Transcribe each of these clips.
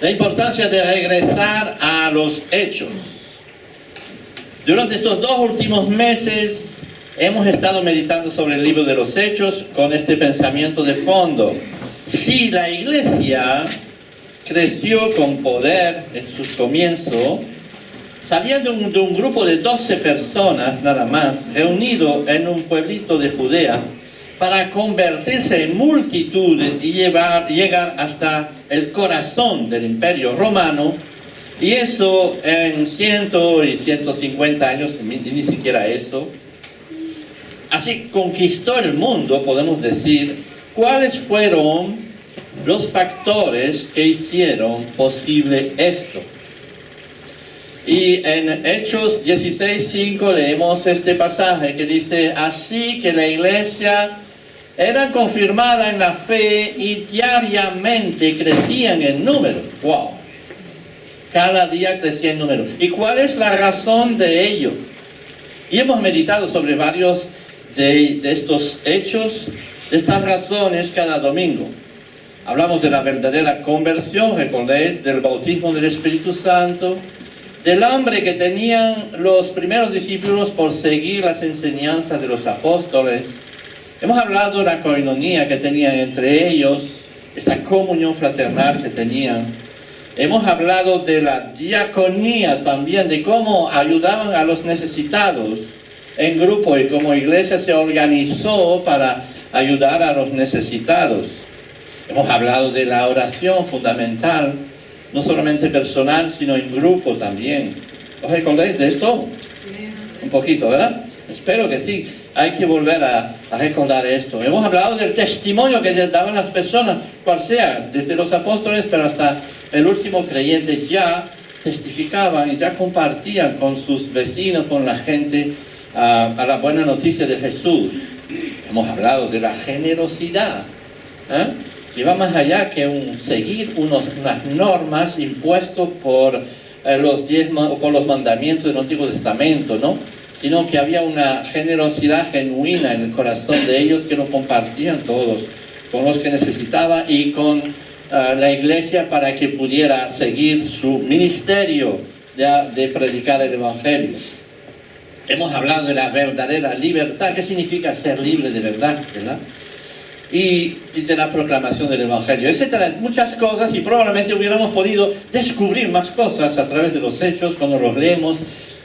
la importancia de regresar a los hechos. Durante estos 2 últimos meses hemos estado meditando sobre el libro de los Hechos con este pensamiento de fondo. Si la iglesia creció con poder en sus comienzos, salía de un grupo de 12 personas nada más, reunido en un pueblito de Judea, para convertirse en multitudes y llegar hasta el corazón del Imperio Romano, y eso en 100 y 150 años, ni siquiera eso. Así conquistó el mundo, podemos decir. ¿Cuáles fueron los factores que hicieron posible esto? Y en Hechos 16:5 leemos este pasaje que dice: así que la iglesia era confirmada en la fe y diariamente crecían en número. ¡Wow! Cada día crecía en número. ¿Y cuál es la razón de ello? Y hemos meditado sobre varios de estos hechos, de estas razones cada domingo. Hablamos de la verdadera conversión, recordéis, del bautismo del Espíritu Santo, del hambre que tenían los primeros discípulos por seguir las enseñanzas de los apóstoles. Hemos hablado de la coinonía que tenían entre ellos, esta comunión fraternal que tenían. Hemos hablado de la diaconía también, de cómo ayudaban a los necesitados en grupo y cómo iglesia se organizó para ayudar a los necesitados. Hemos hablado de la oración fundamental, no solamente personal, sino en grupo también. ¿Os recordáis de esto? Un poquito, ¿verdad? Espero que sí. Hay que volver a recordar esto. Hemos hablado del testimonio que daban las personas, cual sea, desde los apóstoles, pero hasta el último creyente, ya testificaban y ya compartían con sus vecinos, con la gente, a la buena noticia de Jesús. Hemos hablado de la generosidad, que va más allá que seguir unas normas impuestas por los mandamientos del Antiguo Testamento, ¿no? Sino que había una generosidad genuina en el corazón de ellos que lo compartían todos, con los que necesitaban y con la iglesia para que pudiera seguir su ministerio de predicar el Evangelio. Hemos hablado de la verdadera libertad. ¿Qué significa ser libre de verdad? ¿Verdad? Y de la proclamación del Evangelio, etcétera, muchas cosas, y probablemente hubiéramos podido descubrir más cosas a través de los hechos cuando los leemos.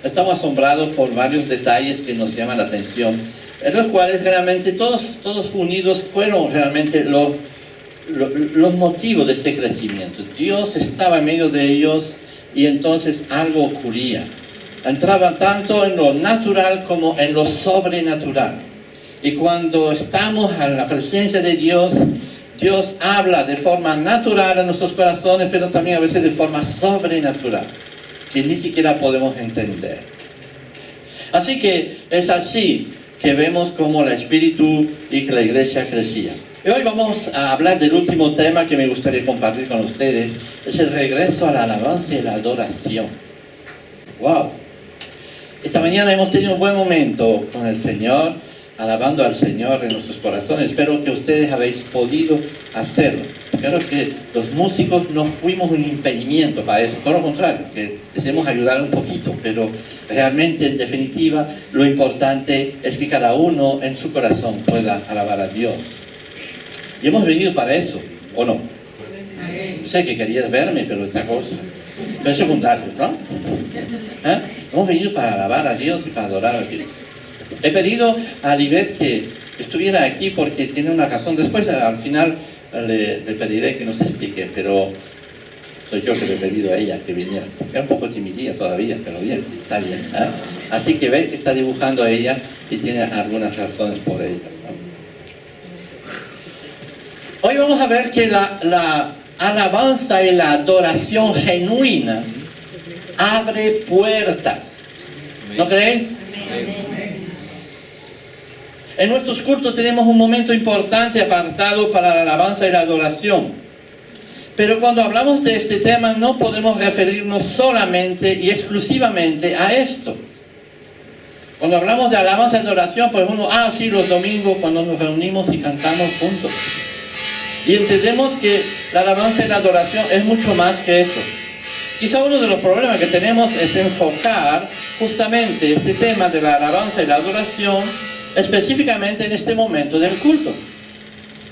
Estamos asombrados por varios detalles que nos llaman la atención, en los cuales realmente todos unidos fueron realmente los motivos de este crecimiento. Dios estaba en medio de ellos y entonces algo ocurría. Entraba tanto en lo natural como en lo sobrenatural. Y cuando estamos en la presencia de Dios, Dios habla de forma natural a nuestros corazones, pero también a veces de forma sobrenatural, que ni siquiera podemos entender. Así que es así que vemos cómo el Espíritu y que la iglesia crecía. Y hoy vamos a hablar del último tema que me gustaría compartir con ustedes. Es el regreso a la alabanza y la adoración. ¡Wow! Esta mañana hemos tenido un buen momento con el Señor, alabando al Señor en nuestros corazones. Espero que ustedes habéis podido hacerlo. Espero que los músicos no fuimos un impedimento para eso. Todo lo contrario, que deseemos ayudar un poquito, pero realmente, en definitiva, lo importante es que cada uno en su corazón pueda alabar a Dios. Y hemos venido para eso, ¿o no? Sé que querías verme, pero esta cosa es secundario, ¿no? Hemos venido para alabar a Dios y para adorar a Dios. He pedido a Libet que estuviera aquí porque tiene una razón. Después, al final, le pediré que nos explique, pero soy yo que le he pedido a ella que viniera. Era un poco timidilla todavía, pero bien, está bien. Así que ve que está dibujando a ella y tiene algunas razones por ello, ¿no? Hoy vamos a ver que la alabanza y la adoración genuina abre puertas. ¿No creéis? En nuestros cultos tenemos un momento importante apartado para la alabanza y la adoración. Pero cuando hablamos de este tema no podemos referirnos solamente y exclusivamente a esto. Cuando hablamos de alabanza y adoración, pues uno, sí, los domingos cuando nos reunimos y cantamos juntos. Y entendemos que la alabanza y la adoración es mucho más que eso. Quizá uno de los problemas que tenemos es enfocar justamente este tema de la alabanza y la adoración específicamente en este momento del culto.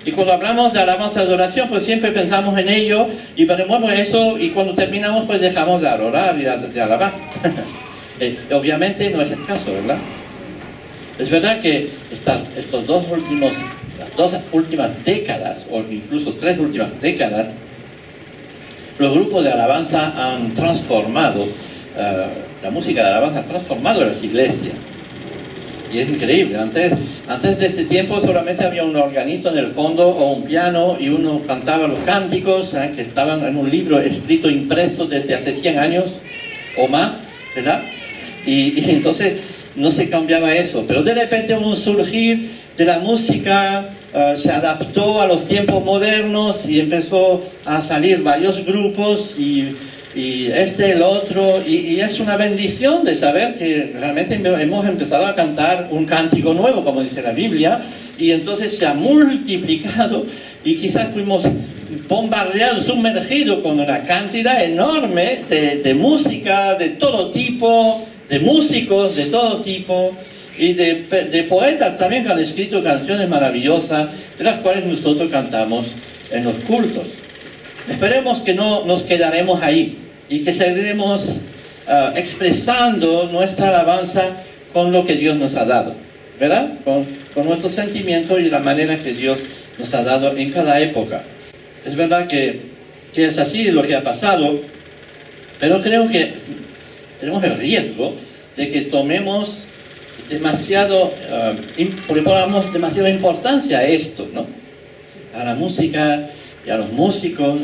Y cuando hablamos de alabanza y adoración, pues siempre pensamos en ello y ponemos eso, y cuando terminamos pues dejamos de adorar y de alabar. Obviamente no es el caso, ¿verdad? Es verdad que las dos últimas décadas, o incluso 3 últimas décadas, los grupos de alabanza han transformado, la música de alabanza ha transformado las iglesias. Y es increíble. Antes de este tiempo solamente había un organito en el fondo o un piano, y uno cantaba los cánticos que estaban en un libro escrito, impreso desde hace 100 años o más, ¿verdad? Y entonces no se cambiaba eso. Pero de repente hubo un surgir de la música, se adaptó a los tiempos modernos y empezó a salir varios grupos y el otro, y es una bendición de saber que realmente hemos empezado a cantar un cántico nuevo, como dice la Biblia, y entonces se ha multiplicado, y quizás fuimos bombardeados, sumergidos con una cantidad enorme de música de todo tipo, de músicos de todo tipo, y de poetas también que han escrito canciones maravillosas, de las cuales nosotros cantamos en los cultos. Esperemos que no nos quedaremos ahí, y que seguiremos expresando nuestra alabanza con lo que Dios nos ha dado, ¿verdad? Con nuestros sentimientos y la manera que Dios nos ha dado en cada época. Es verdad que es así lo que ha pasado, pero creo que tenemos el riesgo de que tomemos demasiado, porque pongamos demasiada importancia a esto, ¿no? A la música, y a los músicos,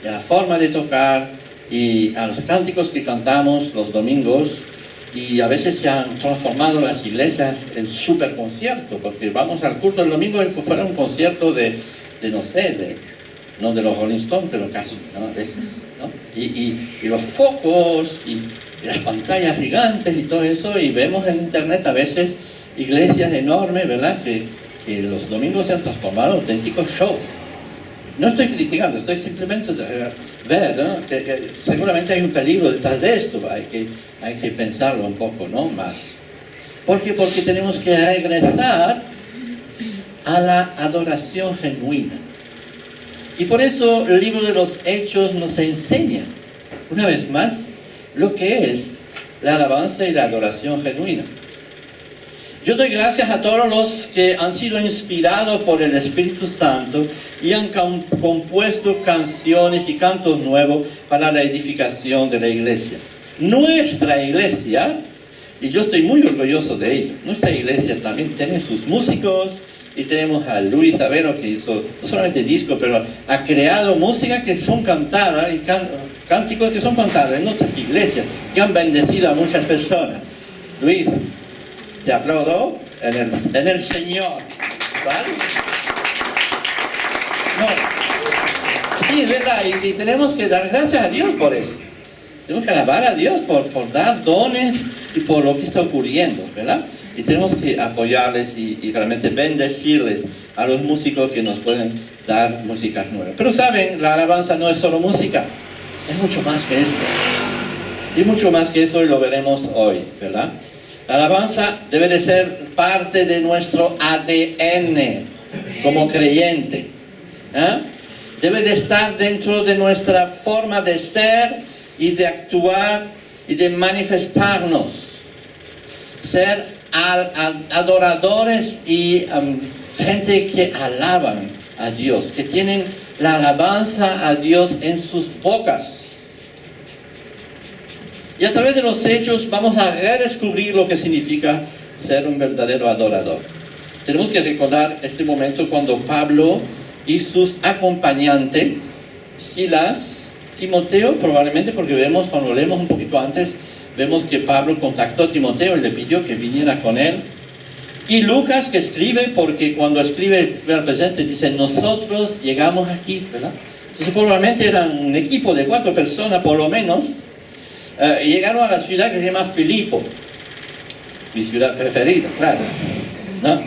y a la forma de tocar, y a los cánticos que cantamos los domingos, y a veces se han transformado las iglesias en super concierto, porque vamos al culto el domingo y fuera un concierto de no sé, no de los Rolling Stones, pero casi, ¿no? ¿No? Y los focos, y las pantallas gigantes y todo eso, y vemos en internet a veces iglesias enormes, ¿verdad? Que los domingos se han transformado en auténticos shows. No estoy criticando, estoy simplemente ver, ¿no? que seguramente hay un peligro detrás de esto, hay que pensarlo un poco, ¿no? Más. Porque tenemos que regresar a la adoración genuina. Y por eso el libro de los Hechos nos enseña, una vez más, lo que es la alabanza y la adoración genuina. Yo doy gracias a todos los que han sido inspirados por el Espíritu Santo y han compuesto canciones y cantos nuevos para la edificación de la iglesia. Nuestra iglesia, y yo estoy muy orgulloso de ello, nuestra iglesia también tiene sus músicos, y tenemos a Luis Avero, que hizo no solamente discos, pero ha creado música que son cantadas, y cánticos que son cantados en nuestras iglesias, que han bendecido a muchas personas. Luis, te aplaudo en el Señor, ¿vale? No. Sí, es verdad, y tenemos que dar gracias a Dios por eso. Tenemos que alabar a Dios por dar dones y por lo que está ocurriendo, ¿verdad? Y tenemos que apoyarles y realmente bendecirles a los músicos que nos pueden dar músicas nuevas. Pero saben, la alabanza no es solo música, es mucho más que esto. Y mucho más que eso, y lo veremos hoy, ¿verdad? La alabanza debe de ser parte de nuestro ADN como creyente. Debe de estar dentro de nuestra forma de ser y de actuar y de manifestarnos. Ser adoradores y gente que alaban a Dios, que tienen la alabanza a Dios en sus bocas. Y a través de los hechos vamos a redescubrir lo que significa ser un verdadero adorador. Tenemos que recordar este momento cuando Pablo y sus acompañantes, Silas, Timoteo, probablemente porque vemos, cuando leemos un poquito antes, vemos que Pablo contactó a Timoteo y le pidió que viniera con él. Y Lucas, que escribe, porque cuando escribe el presente dice, nosotros llegamos aquí, ¿verdad? Entonces probablemente eran un equipo de 4 personas por lo menos, y llegaron a la ciudad que se llama Filipo, mi ciudad preferida, claro, ¿no?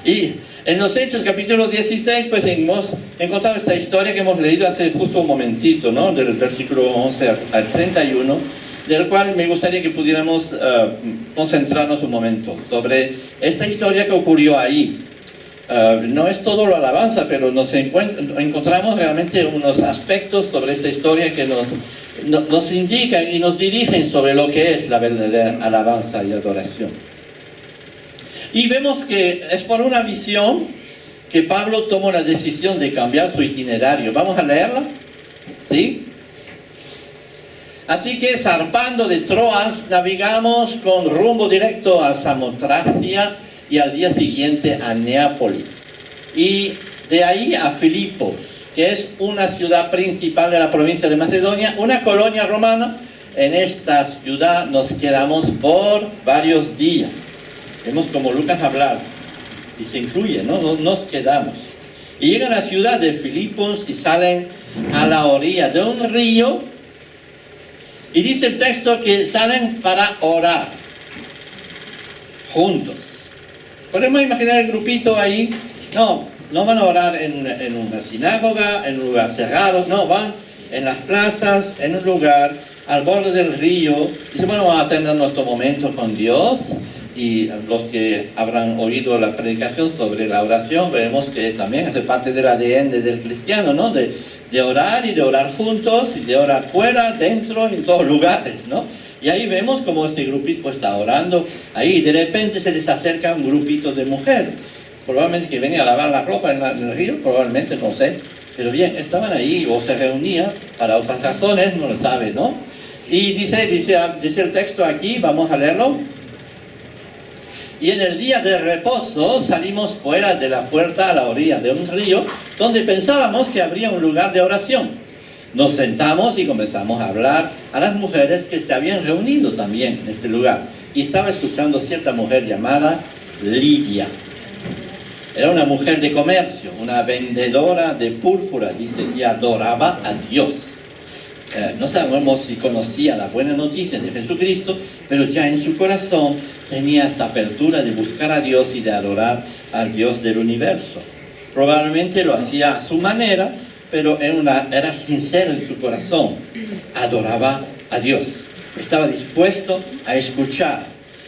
Y En los Hechos, capítulo 16, pues hemos encontrado esta historia que hemos leído hace justo un momentito, ¿no? Del versículo 11 al 31, del cual me gustaría que pudiéramos concentrarnos un momento sobre esta historia que ocurrió ahí. No es todo la alabanza, pero nos encontramos realmente unos aspectos sobre esta historia que nos indican y nos dirigen sobre lo que es la verdadera alabanza y adoración. Y vemos que es por una visión que Pablo toma la decisión de cambiar su itinerario. ¿Vamos a leerla? ¿Sí? Así que zarpando de Troas, navegamos con rumbo directo a Samotracia y al día siguiente a Neápolis. Y de ahí a Filipos, que es una ciudad principal de la provincia de Macedonia, una colonia romana. En esta ciudad nos quedamos por varios días. Vemos como Lucas habla y se incluye, ¿no? Nos quedamos. Y llegan a la ciudad de Filipos y salen a la orilla de un río. Y dice el texto que salen para orar juntos. ¿Podemos imaginar el grupito ahí? No van a orar en una sinagoga, en un lugar cerrado. No, van en las plazas, en un lugar al borde del río. Dice, bueno, vamos a tener nuestro momento con Dios. Y los que habrán oído la predicación sobre la oración, veremos que también hace parte del ADN del cristiano, ¿no? De orar y de orar juntos, y de orar fuera, dentro, en todos lugares, ¿no? Y ahí vemos como este grupito está orando ahí, y de repente se les acerca un grupito de mujeres, probablemente que venía a lavar la ropa en el río, probablemente, no sé, pero bien, estaban ahí o se reunían para otras razones, no lo sabe, ¿no? Y dice el texto aquí, vamos a leerlo. Y en el día de reposo salimos fuera de la puerta a la orilla de un río, donde pensábamos que habría un lugar de oración. Nos sentamos y comenzamos a hablar a las mujeres que se habían reunido también en este lugar. Y estaba escuchando cierta mujer llamada Lidia. Era una mujer de comercio, una vendedora de púrpura, dice, y adoraba a Dios. No sabemos si conocía la buena noticia de Jesucristo, pero ya en su corazón tenía esta apertura de buscar a Dios y de adorar al Dios del universo. Probablemente lo hacía a su manera, pero era sincero en su corazón. Adoraba a Dios. Estaba dispuesto a escuchar.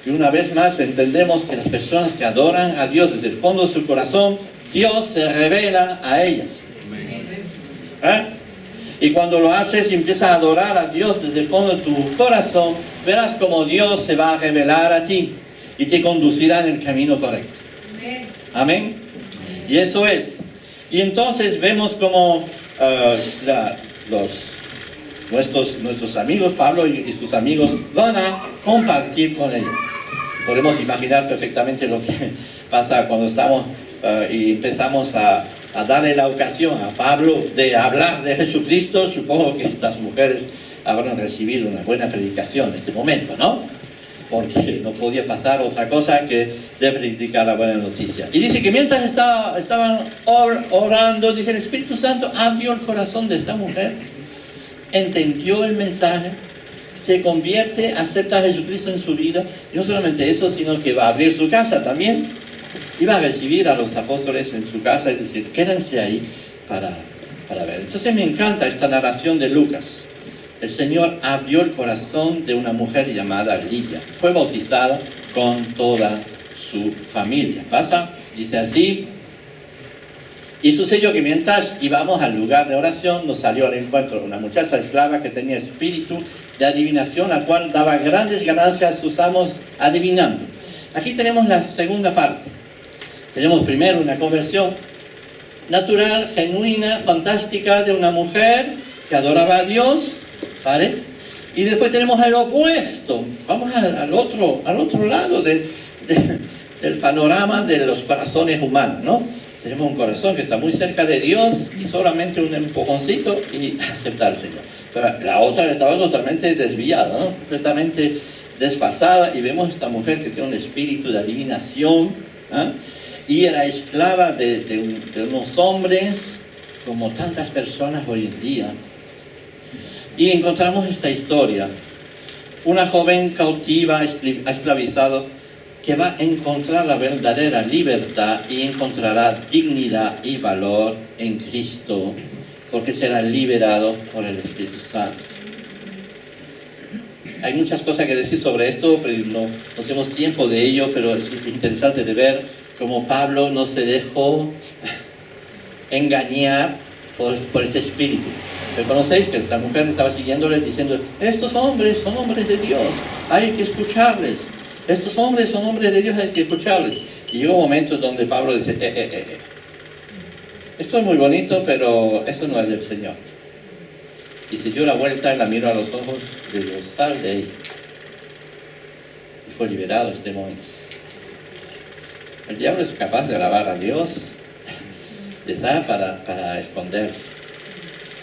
Y una vez más entendemos que las personas que adoran a Dios desde el fondo de su corazón, Dios se revela a ellas. Y cuando lo haces y empiezas a adorar a Dios desde el fondo de tu corazón, verás como Dios se va a revelar a ti y te conducirá en el camino correcto. Amén. Y eso es. Y entonces vemos como nuestros amigos, Pablo y sus amigos, van a compartir con ellos. Podemos imaginar perfectamente lo que pasa cuando estamos y empezamos a darle la ocasión a Pablo de hablar de Jesucristo. Supongo que estas mujeres habrán recibido una buena predicación en este momento, ¿no? Porque no podía pasar otra cosa que de predicar la buena noticia. Y dice que mientras estaban orando, dice, el Espíritu Santo abrió el corazón de esta mujer, entendió el mensaje, se convierte, acepta a Jesucristo en su vida, y no solamente eso, sino que va a abrir su casa también. Iba a recibir a los apóstoles en su casa y decir, quédense ahí para ver. Entonces me encanta esta narración de Lucas. El Señor abrió el corazón de una mujer llamada Lidia. Fue bautizada con toda su familia. ¿Pasa? Dice así. Y sucedió que mientras íbamos al lugar de oración, nos salió al encuentro una muchacha esclava que tenía espíritu de adivinación, la cual daba grandes ganancias a sus amos adivinando. Aquí tenemos la segunda parte. Tenemos primero una conversión natural, genuina, fantástica de una mujer que adoraba a Dios, ¿vale? Y después tenemos el opuesto. Vamos al otro lado del panorama de los corazones humanos, ¿no? Tenemos un corazón que está muy cerca de Dios y solamente un empujoncito y aceptar al Señor. Pero la otra estaba totalmente desviada, ¿no? Completamente desfasada, y vemos esta mujer que tiene un espíritu de adivinación, ¿eh? Y era esclava de unos hombres, como tantas personas hoy en día. Y encontramos esta historia. Una joven cautiva ha esclavizado que va a encontrar la verdadera libertad y encontrará dignidad y valor en Cristo, porque será liberado por el Espíritu Santo. Hay muchas cosas que decir sobre esto, pero no tenemos tiempo de ello, pero es interesante de ver cómo Pablo no se dejó engañar por este espíritu. Reconocéis que esta mujer estaba siguiéndole diciendo, estos hombres son hombres de Dios, hay que escucharles. Estos hombres son hombres de Dios, hay que escucharles. Y llegó un momento donde Pablo dice, esto es muy bonito, pero esto no es del Señor. Y se dio la vuelta y la miró a los ojos de Dios, sal de ella. Y fue liberado este momento. El diablo es capaz de alabar a Dios, les da para esconderse,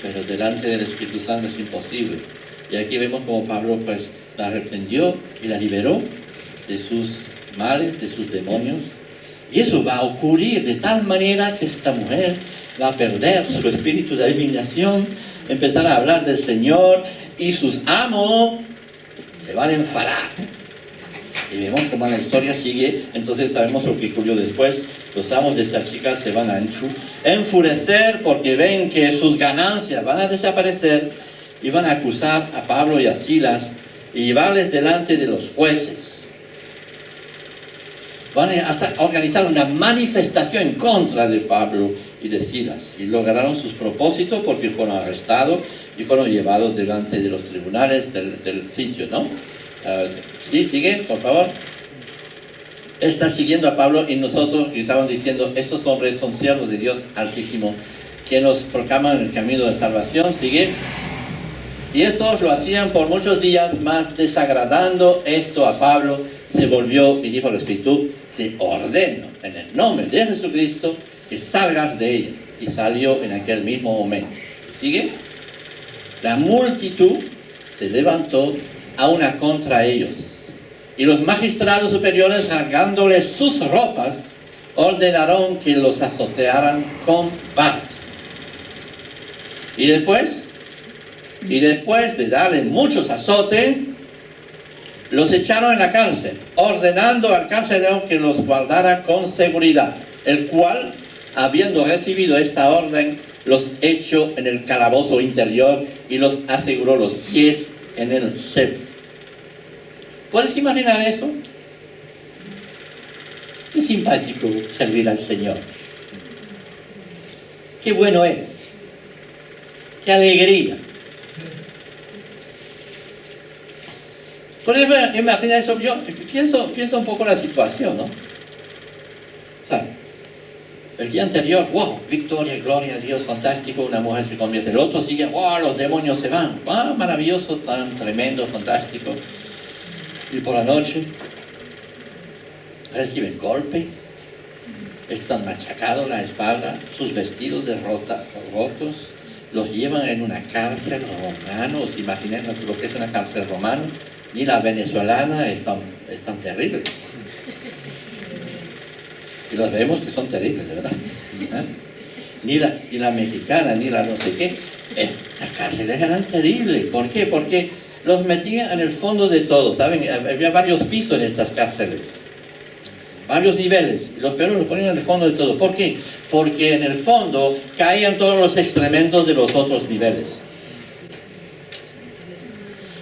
pero delante del Espíritu Santo es imposible. Y aquí vemos como Pablo pues la reprendió y la liberó de sus males, de sus demonios. Y eso va a ocurrir de tal manera que esta mujer va a perder su espíritu de adivinación, empezar a hablar del Señor, y sus amos se van a enfadar. Y vemos cómo la historia sigue. Entonces sabemos lo que ocurrió después. Los amos de esta chica se van a enfurecer porque ven que sus ganancias van a desaparecer, y van a acusar a Pablo y a Silas y llevarles delante de los jueces. Van a hasta organizar una manifestación en contra de Pablo y de Silas, y lograron sus propósitos porque fueron arrestados y fueron llevados delante de los tribunales del sitio, ¿no? Sí, sigue, por favor. Está siguiendo a Pablo, y nosotros estamos diciendo, estos hombres son siervos de Dios Altísimo, que nos proclaman el camino de salvación. Sigue. Y estos lo hacían por muchos días más, desagradando esto a Pablo. Se volvió y dijo al Espíritu, te ordeno en el nombre de Jesucristo que salgas de ella. Y salió en aquel mismo momento. ¿Sigue? La multitud se levantó a una contra ellos, y los magistrados superiores, rasgándoles sus ropas, ordenaron que los azotearan con varas. Y después de darle muchos azotes, los echaron en la cárcel, ordenando al carcelero que los guardara con seguridad, el cual, habiendo recibido esta orden, los echó en el calabozo interior y los aseguró los pies en el cepo. ¿Puedes imaginar eso? Qué simpático servir al Señor. Qué bueno es. Qué alegría. Por eso, imagina eso. Yo pienso un poco la situación, ¿no? O sea, el día anterior, wow, victoria, gloria a Dios, fantástico, una mujer se convierte. El otro sigue, wow, los demonios se van. Ah, maravilloso, tan tremendo, fantástico. Y por la noche reciben golpes, están machacados la espalda, sus vestidos rotos, los llevan en una cárcel romana. ¿Os imagináis lo que es una cárcel romana? Ni la venezolana es tan terrible. Y los vemos que son terribles, de verdad. Ni la mexicana, ni la no sé qué. Las cárceles eran terribles. ¿Por qué? Porque los metían en el fondo de todo, ¿saben? Había varios pisos en estas cárceles, varios niveles, y los peores los ponían en el fondo de todo. ¿Por qué? Porque en el fondo caían todos los excrementos de los otros niveles.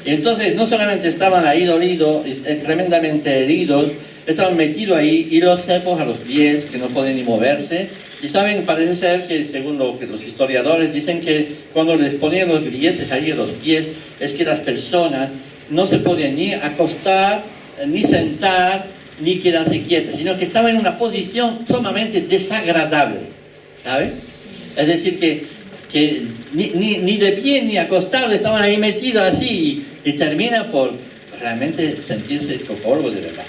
Y entonces no solamente estaban ahí dolidos, tremendamente heridos, estaban metidos ahí, y los cepos a los pies, que no pueden ni moverse. Y saben, parece ser que según lo que los historiadores dicen, que cuando les ponían los grilletes ahí en los pies, es que las personas no se podían ni acostar, ni sentar, ni quedarse quietas, sino que estaban en una posición sumamente desagradable, ¿sabe? Es decir, que ni de pie ni acostado, estaban ahí metidos así, y termina por realmente sentirse hecho polvo de verdad.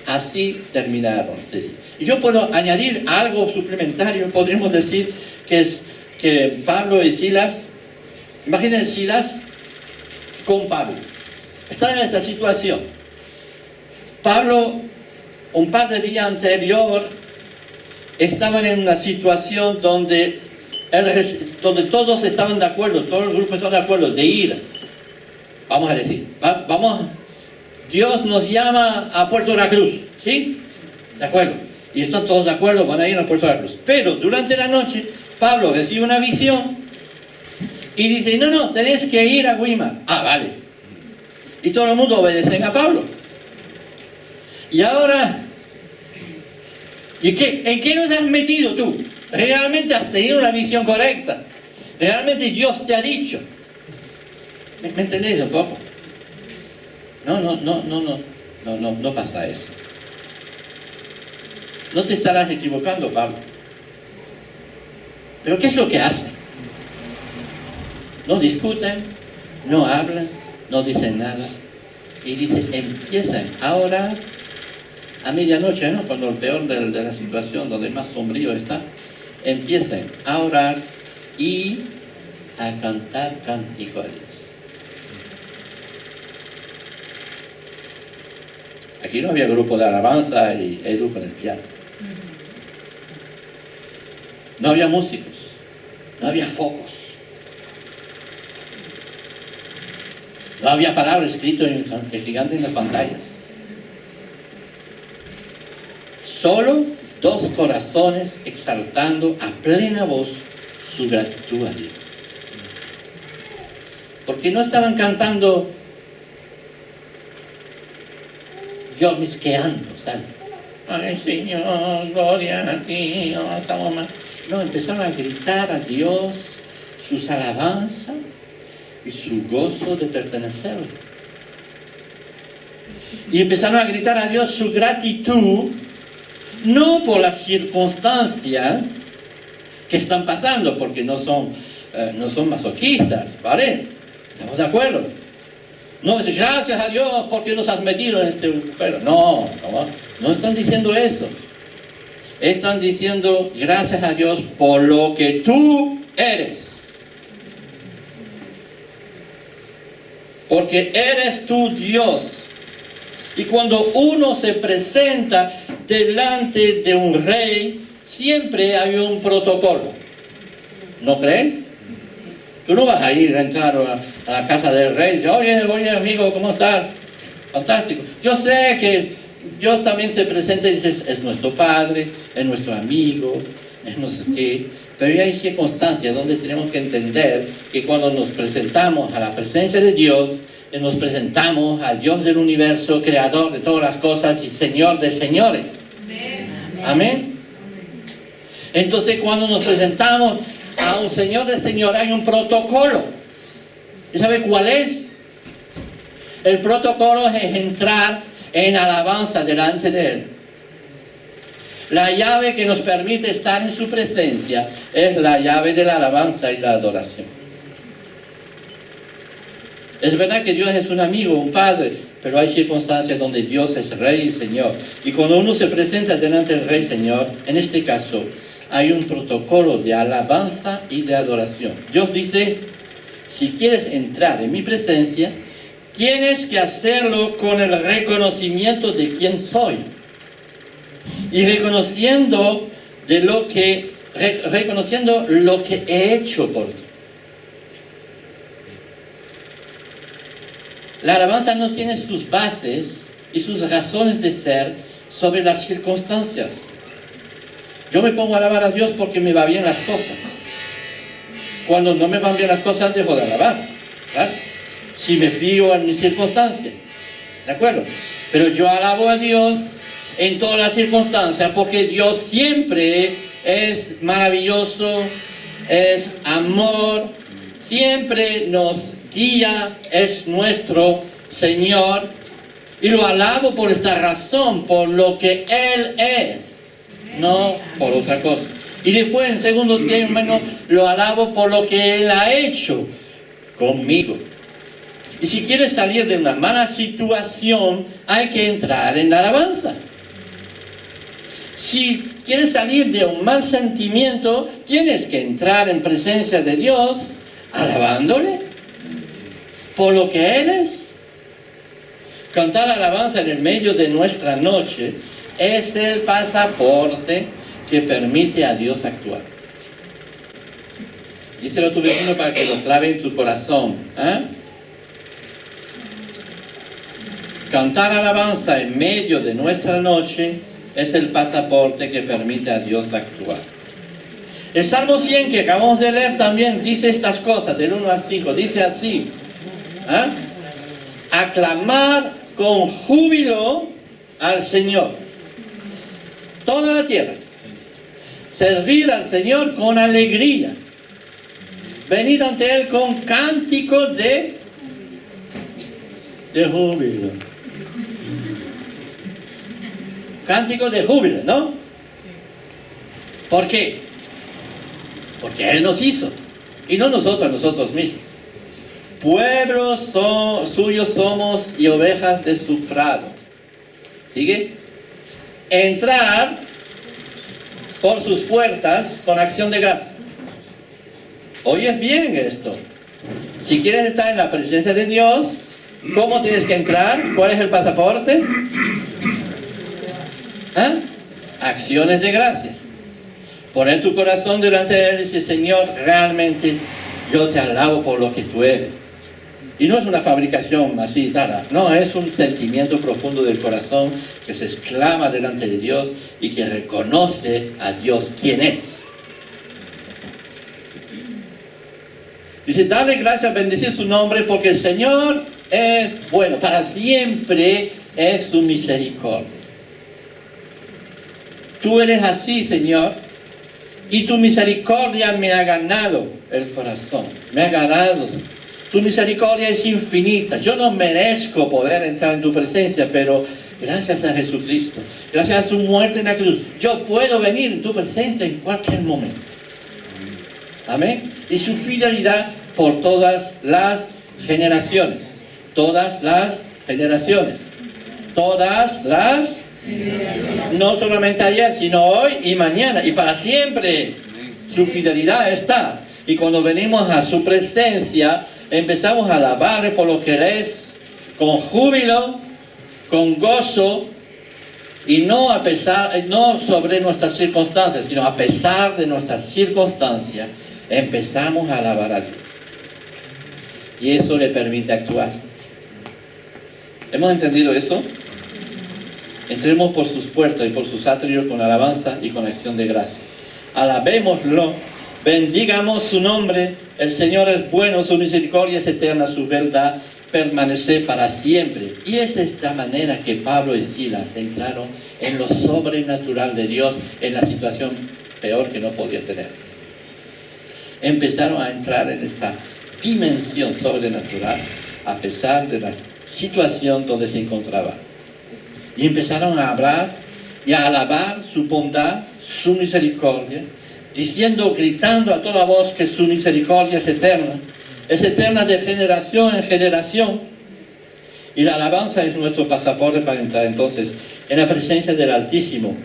Así terminaron este día. Y yo puedo añadir algo suplementario. Podríamos decir que Pablo y Silas, imaginen Silas con Pablo, están en esta situación. Pablo, un par de días anterior, estaban en una situación donde todos estaban de acuerdo, todo el grupo estaba de acuerdo de ir, vamos a decir, vamos Dios nos llama a Puerto de la Cruz, ¿sí? De acuerdo. Y están todos de acuerdo, van a ir a Puerto de la Cruz. Pero durante la noche, Pablo recibe una visión y dice, no, tenés que ir a Weimar. Ah, vale. Y todo el mundo obedece a Pablo. Y ahora, ¿en qué nos has metido tú? ¿Realmente has tenido una visión correcta? ¿Realmente Dios te ha dicho? ¿Me entendéis un poco? No pasa eso. No te estarás equivocando, Pablo. Pero ¿qué es lo que hacen? No discuten, no hablan, no dicen nada. Y dice, empiezan a orar a medianoche, ¿no? Cuando el peor de la situación, donde más sombrío está, empiezan a orar y a cantar cánticos a Dios. Aquí no había grupo de alabanza y Edu con el piano. No había músicos, no había focos, no había palabra escrita en gigante en las pantallas. Solo dos corazones exaltando a plena voz su gratitud a Dios. Porque no estaban cantando llorisqueando, ¿sabes? Ay, Señor, gloria a ti, oh, estamos mal. No, empezaron a gritar a Dios sus alabanzas y su gozo de pertenecerle. Y empezaron a gritar a Dios su gratitud, no por las circunstancias que están pasando, porque no son masoquistas, ¿vale? ¿Estamos de acuerdo? No es gracias a Dios porque nos has metido en este agujero. No están diciendo eso. Están diciendo gracias a Dios por lo que tú eres. Porque eres tu Dios. Y cuando uno se presenta delante de un rey, siempre hay un protocolo. ¿No crees? Tú no vas a ir a entrar a la casa del rey y dices, oye amigo, ¿cómo estás? Fantástico. Yo sé que Dios también se presenta y dice, es nuestro padre, es nuestro amigo, es no sé qué. Pero hay circunstancias donde tenemos que entender que cuando nos presentamos a la presencia de Dios, nos presentamos al Dios del universo, creador de todas las cosas y Señor de señores. Amén. Amén. Entonces cuando nos presentamos a un Señor de señores hay un protocolo. ¿Y sabe cuál es? El protocolo es entrar en alabanza delante de Él. La llave que nos permite estar en su presencia es la llave de la alabanza y la adoración. Es verdad que Dios es un amigo, un padre, pero hay circunstancias donde Dios es Rey y Señor. Y cuando uno se presenta delante del Rey y Señor, en este caso, hay un protocolo de alabanza y de adoración. Dios dice, si quieres entrar en mi presencia, tienes que hacerlo con el reconocimiento de quién soy. Y reconociendo lo que he hecho por ti. La alabanza no tiene sus bases y sus razones de ser sobre las circunstancias. Yo me pongo a alabar a Dios porque me va bien las cosas. Cuando no me van bien las cosas, dejo de alabar, ¿verdad? Si me fío en mis circunstancias, ¿de acuerdo? Pero yo alabo a Dios en todas las circunstancias porque Dios siempre es maravilloso, es amor, siempre nos guía, es nuestro Señor, y lo alabo por esta razón, por lo que Él es, no por otra cosa. Y después, en segundo término, lo alabo por lo que Él ha hecho conmigo. Y si quieres salir de una mala situación, hay que entrar en la alabanza. Si quieres salir de un mal sentimiento, tienes que entrar en presencia de Dios, alabándole por lo que Él es. Cantar alabanza en el medio de nuestra noche es el pasaporte que permite a Dios actuar. Díselo a tu vecino para que lo clave en tu corazón. Cantar alabanza en medio de nuestra noche es el pasaporte que permite a Dios actuar. El Salmo 100 que acabamos de leer también dice estas cosas, del 1 al 5, dice así, aclamar con júbilo al Señor, toda la tierra, servir al Señor con alegría, venir ante Él con cánticos de júbilo. Cánticos de júbilo, ¿no? ¿Por qué? Porque Él nos hizo, y no nosotros a nosotros mismos. Pueblos suyos somos y ovejas de su prado. ¿Sigue? Entrar por sus puertas con acción de gracias. Oyes bien esto. Si quieres estar en la presencia de Dios, ¿cómo tienes que entrar? ¿Cuál es el pasaporte? Acciones de gracia. Poner tu corazón delante de Él y decir, Señor, realmente yo te alabo por lo que tú eres. Y no es una fabricación así, nada. No, es un sentimiento profundo del corazón que se exclama delante de Dios y que reconoce a Dios quién es. Dice, darle gracias, bendecir su nombre, porque el Señor es bueno. Para siempre es su misericordia. Tú eres así, Señor, y tu misericordia me ha ganado el corazón. Me ha ganado. Tu misericordia es infinita. Yo no merezco poder entrar en tu presencia, pero gracias a Jesucristo, gracias a su muerte en la cruz, yo puedo venir en tu presencia en cualquier momento. Amén. Y su fidelidad por todas las generaciones. Todas las generaciones. Todas las... No solamente ayer, sino hoy y mañana y para siempre. Su fidelidad está. Y cuando venimos a su presencia, empezamos a alabarle por lo que Él es, con júbilo, con gozo, y no sobre nuestras circunstancias, sino a pesar de nuestras circunstancias, empezamos a alabar a Dios. Y eso le permite actuar. ¿Hemos entendido eso? Entremos por sus puertas y por sus atrios con alabanza y con acción de gracia. Alabémoslo, bendigamos su nombre. El Señor es bueno, su misericordia es eterna, su verdad permanece para siempre. Y esa es la manera que Pablo y Silas entraron en lo sobrenatural de Dios, en la situación peor que no podía tener. Empezaron a entrar en esta dimensión sobrenatural a pesar de la situación donde se encontraban. Y empezaron a hablar y a alabar su bondad, su misericordia, diciendo, gritando a toda voz que su misericordia es eterna de generación en generación. Y la alabanza es nuestro pasaporte para entrar entonces en la presencia del Altísimo.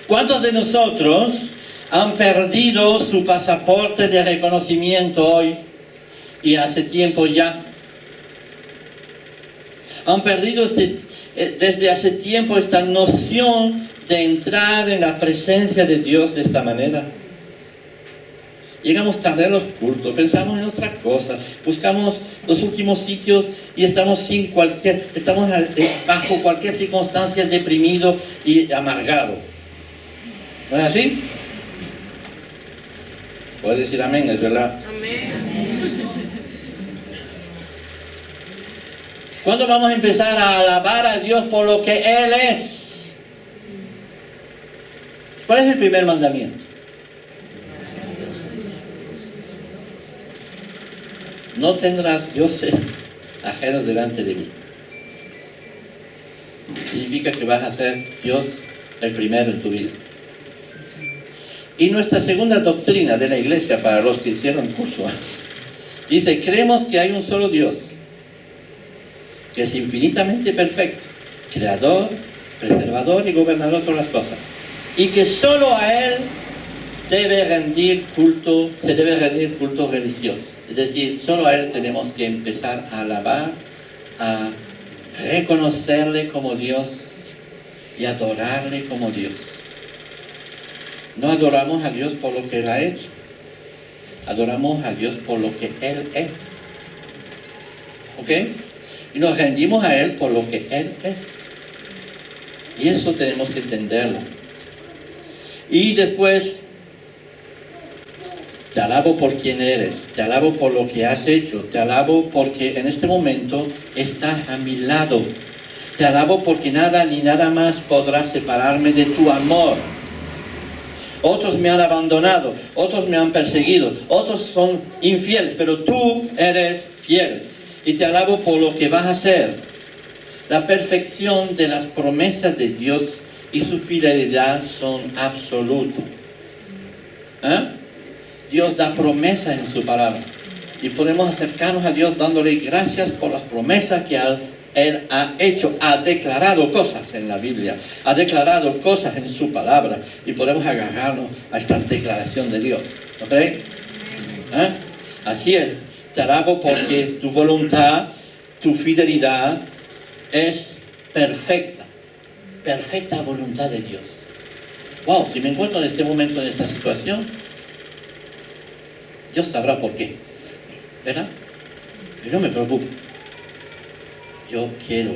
¿Cuántos de nosotros han perdido su pasaporte de reconocimiento hoy y hace tiempo ya? Han perdido desde hace tiempo esta noción de entrar en la presencia de Dios de esta manera. Llegamos tarde a los cultos, pensamos en otra cosa, buscamos los últimos sitios y estamos bajo cualquier circunstancia deprimido y amargado. ¿No es así? Puedes decir amén, es verdad. Amén. ¿Cuándo vamos a empezar a alabar a Dios por lo que Él es? ¿Cuál es el primer mandamiento? No tendrás dioses ajenos delante de mí. Significa que vas a ser Dios el primero en tu vida. Y nuestra segunda doctrina de la iglesia, para los que hicieron curso, dice, creemos que hay un solo Dios, que es infinitamente perfecto, creador, preservador y gobernador de todas las cosas, y que solo a Él se debe rendir culto religioso. Es decir, solo a Él tenemos que empezar a alabar, a reconocerle como Dios y adorarle como Dios. No adoramos a Dios por lo que Él ha hecho, adoramos a Dios por lo que Él es. ¿Ok? Y nos rendimos a Él por lo que Él es. Y eso tenemos que entenderlo. Y después, te alabo por quien eres, te alabo por lo que has hecho, te alabo porque en este momento estás a mi lado. Te alabo porque nada ni nada más podrá separarme de tu amor. Otros me han abandonado, otros me han perseguido, otros son infieles, pero tú eres fiel. Y te alabo por lo que vas a hacer. La perfección de las promesas de Dios y su fidelidad son absolutas. Dios da promesas en su palabra. Y podemos acercarnos a Dios dándole gracias por las promesas que Él ha hecho. Ha declarado cosas en la Biblia. Ha declarado cosas en su palabra. Y podemos agarrarnos a esta declaración de Dios. ¿No creen? Así es. Te alabo porque tu voluntad, tu fidelidad es perfecta. Perfecta voluntad de Dios. Wow, si me encuentro en este momento en esta situación, Dios sabrá por qué. ¿Verdad? Pero no me preocupo. Yo quiero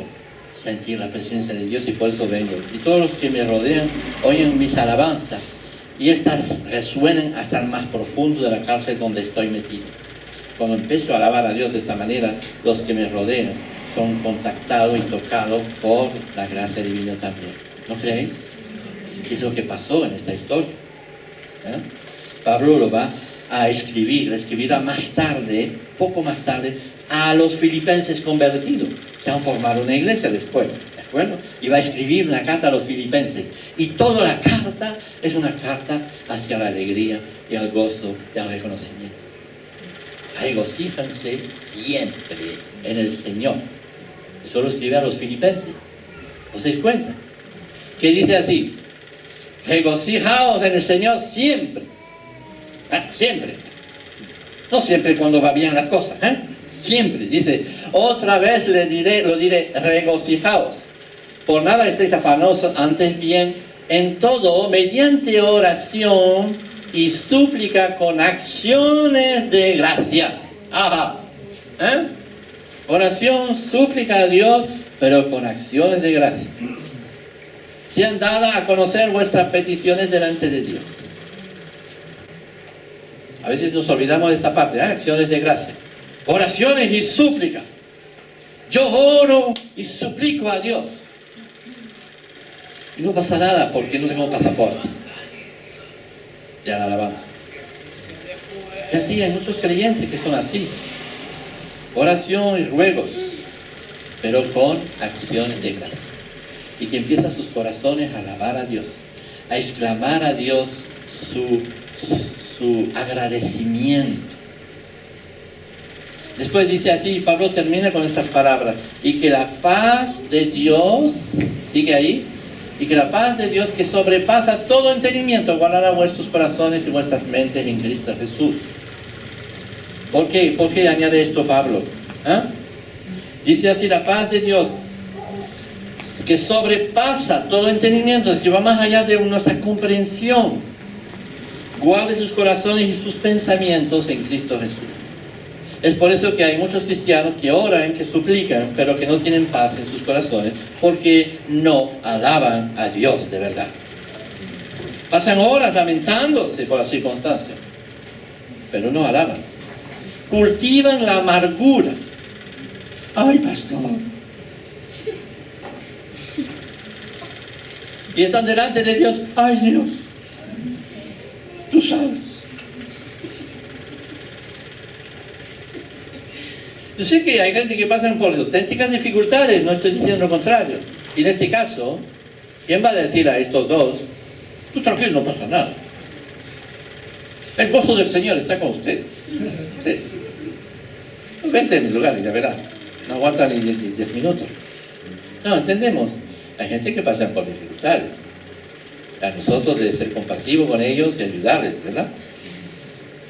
sentir la presencia de Dios y por eso vengo. Y todos los que me rodean oyen mis alabanzas. Y estas resuenan hasta el más profundo de la cárcel donde estoy metido. Cuando empiezo a alabar a Dios de esta manera, los que me rodean son contactados y tocados por la gracia divina también. ¿No creéis? Es lo que pasó en esta historia. Pablo lo va a escribir, escribirá más tarde, poco más tarde, a los filipenses convertidos, que han formado una iglesia después, ¿de acuerdo? Y va a escribir una carta a los filipenses. Y toda la carta es una carta hacia la alegría y al gozo y al reconocimiento. Regocíjanse siempre en el Señor. Eso lo escribe a los filipenses. ¿Os dais cuenta? Que dice así: regocijaos en el Señor siempre. Siempre. No siempre cuando va bien las cosas. Siempre. Dice, otra vez lo diré, regocijaos. Por nada estéis afanosos, antes bien, en todo, mediante oración y súplica con acciones de gracia. Oración, súplica a Dios, pero con acciones de gracia. Sean dadas a conocer vuestras peticiones delante de Dios. A veces nos olvidamos de esta parte, acciones de gracia. Oraciones y súplica. Yo oro y suplico a Dios. Y no pasa nada porque no tengo pasaporte. Ya la alabanza. Y así hay muchos creyentes que son así. Oración y ruegos, pero con acciones de gracia. Y que empiezan sus corazones a alabar a Dios, a exclamar a Dios su agradecimiento. Después dice así, Pablo termina con estas palabras: y que la paz de Dios, sigue ahí, y que la paz de Dios que sobrepasa todo entendimiento guardará vuestros corazones y vuestras mentes en Cristo Jesús. ¿Por qué? ¿Por qué añade esto Pablo? Dice así, la paz de Dios que sobrepasa todo entendimiento, es que va más allá de nuestra comprensión, guarde sus corazones y sus pensamientos en Cristo Jesús. Es por eso que hay muchos cristianos que oran, que suplican, pero que no tienen paz en sus corazones, porque no alaban a Dios de verdad. Pasan horas lamentándose por las circunstancias, pero no alaban. Cultivan la amargura. Ay, pastor. Y están delante de Dios. Ay, Dios, tú sabes. Yo sé que hay gente que pasa por auténticas dificultades, no estoy diciendo lo contrario. Y en este caso, ¿quién va a decir a estos dos: tú tranquilo, no pasa nada? El gozo del Señor está con usted. Sí. Pues vente en mi lugar y ya verá. No aguanta ni 10 minutos. No, entendemos. Hay gente que pasa por dificultades. A nosotros debe ser compasivo con ellos y ayudarles, ¿verdad?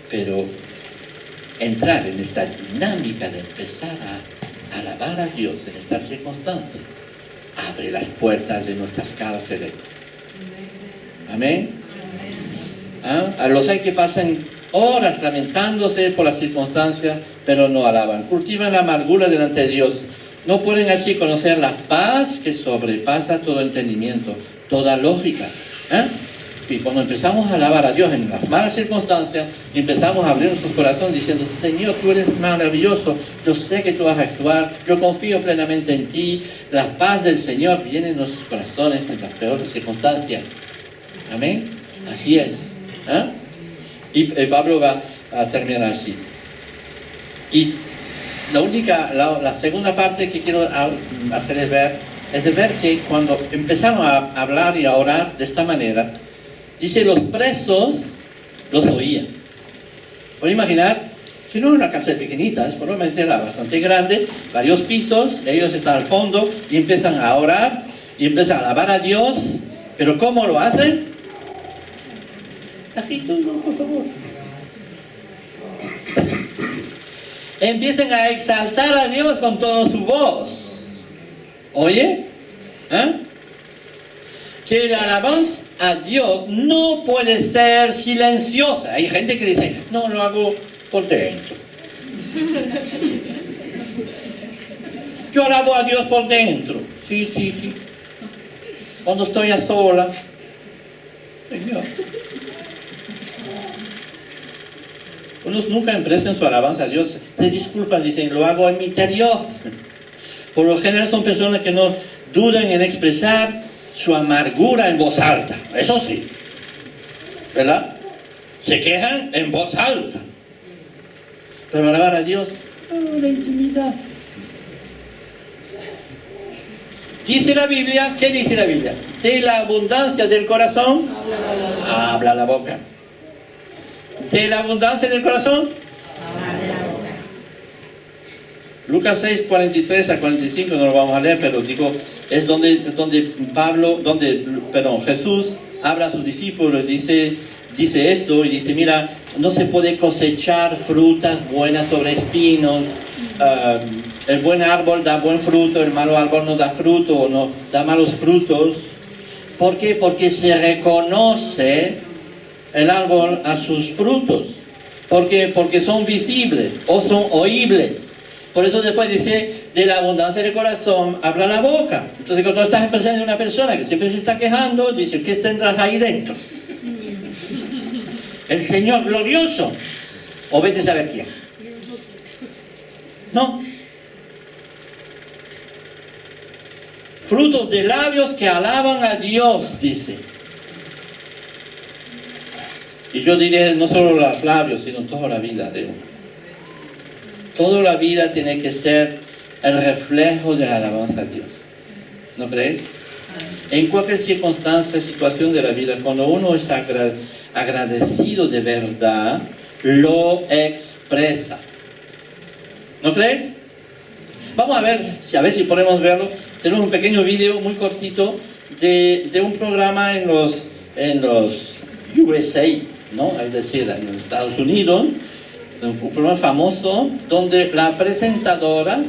Pero entrar en esta dinámica de empezar a alabar a Dios en estas circunstancias abre las puertas de nuestras cárceles. Amén. A los hay que pasan horas lamentándose por las circunstancias, pero no alaban. Cultivan la amargura delante de Dios No pueden así conocer la paz que sobrepasa todo entendimiento, toda lógica. Y cuando empezamos a alabar a Dios en las malas circunstancias, empezamos a abrir nuestros corazones diciendo: Señor, tú eres maravilloso, yo sé que tú vas a actuar, yo confío plenamente en ti. La paz del Señor viene en nuestros corazones en las peores circunstancias. Amén. Así es. Y Pablo va a terminar así. Y la segunda parte que quiero hacer es de ver que cuando empezaron a hablar y a orar de esta manera, dice: los presos los oían. Pueden imaginar que no era una cárcel pequeñita, probablemente era bastante grande, varios pisos, ellos están al fondo y empiezan a orar y empiezan a alabar a Dios. Pero ¿cómo lo hacen? Aquí, por favor. Empiecen a exaltar a Dios con toda su voz. ¿Oye? Que la alabanza a Dios no puede ser silenciosa. Hay gente que dice: no, lo hago por dentro. Yo alabo a Dios por dentro. Sí. Cuando estoy a sola. Señor. Unos nunca expresan su alabanza a Dios, se disculpan, dicen: lo hago en mi interior. Por lo general son personas que no dudan en expresar su amargura en voz alta. Eso sí, ¿verdad? Se quejan en voz alta. Pero alabar a Dios, la intimidad. Dice la Biblia, ¿qué dice la Biblia? De la abundancia del corazón, habla la boca. De la abundancia del corazón, Lucas 6, 43 a 45, no lo vamos a leer, pero digo, es donde Jesús habla a sus discípulos y dice esto, y dice: mira, no se puede cosechar frutas buenas sobre espinos. El buen árbol da buen fruto, el malo árbol no da fruto, o no da malos frutos. ¿Por qué? Porque se reconoce el árbol a sus frutos. ¿Por qué? Porque son visibles o son oíbles. Por eso después dice: de la abundancia del corazón habla la boca. Entonces, cuando estás en presencia de una persona que siempre se está quejando, dice: ¿qué tendrás ahí dentro? El Señor glorioso, o vete a saber quién. No. Frutos de labios que alaban a Dios, dice. Y yo diré, no solo los labios, sino toda la vida de uno. Toda la vida tiene que ser el reflejo de la alabanza a Dios. ¿No crees? En cualquier circunstancia, situación de la vida, cuando uno es agradecido de verdad, lo expresa. ¿No crees? Vamos a ver si podemos verlo. Tenemos un pequeño video muy cortito de un programa en los USA, ¿no? Es decir, en Estados Unidos, un programa famoso donde la presentadora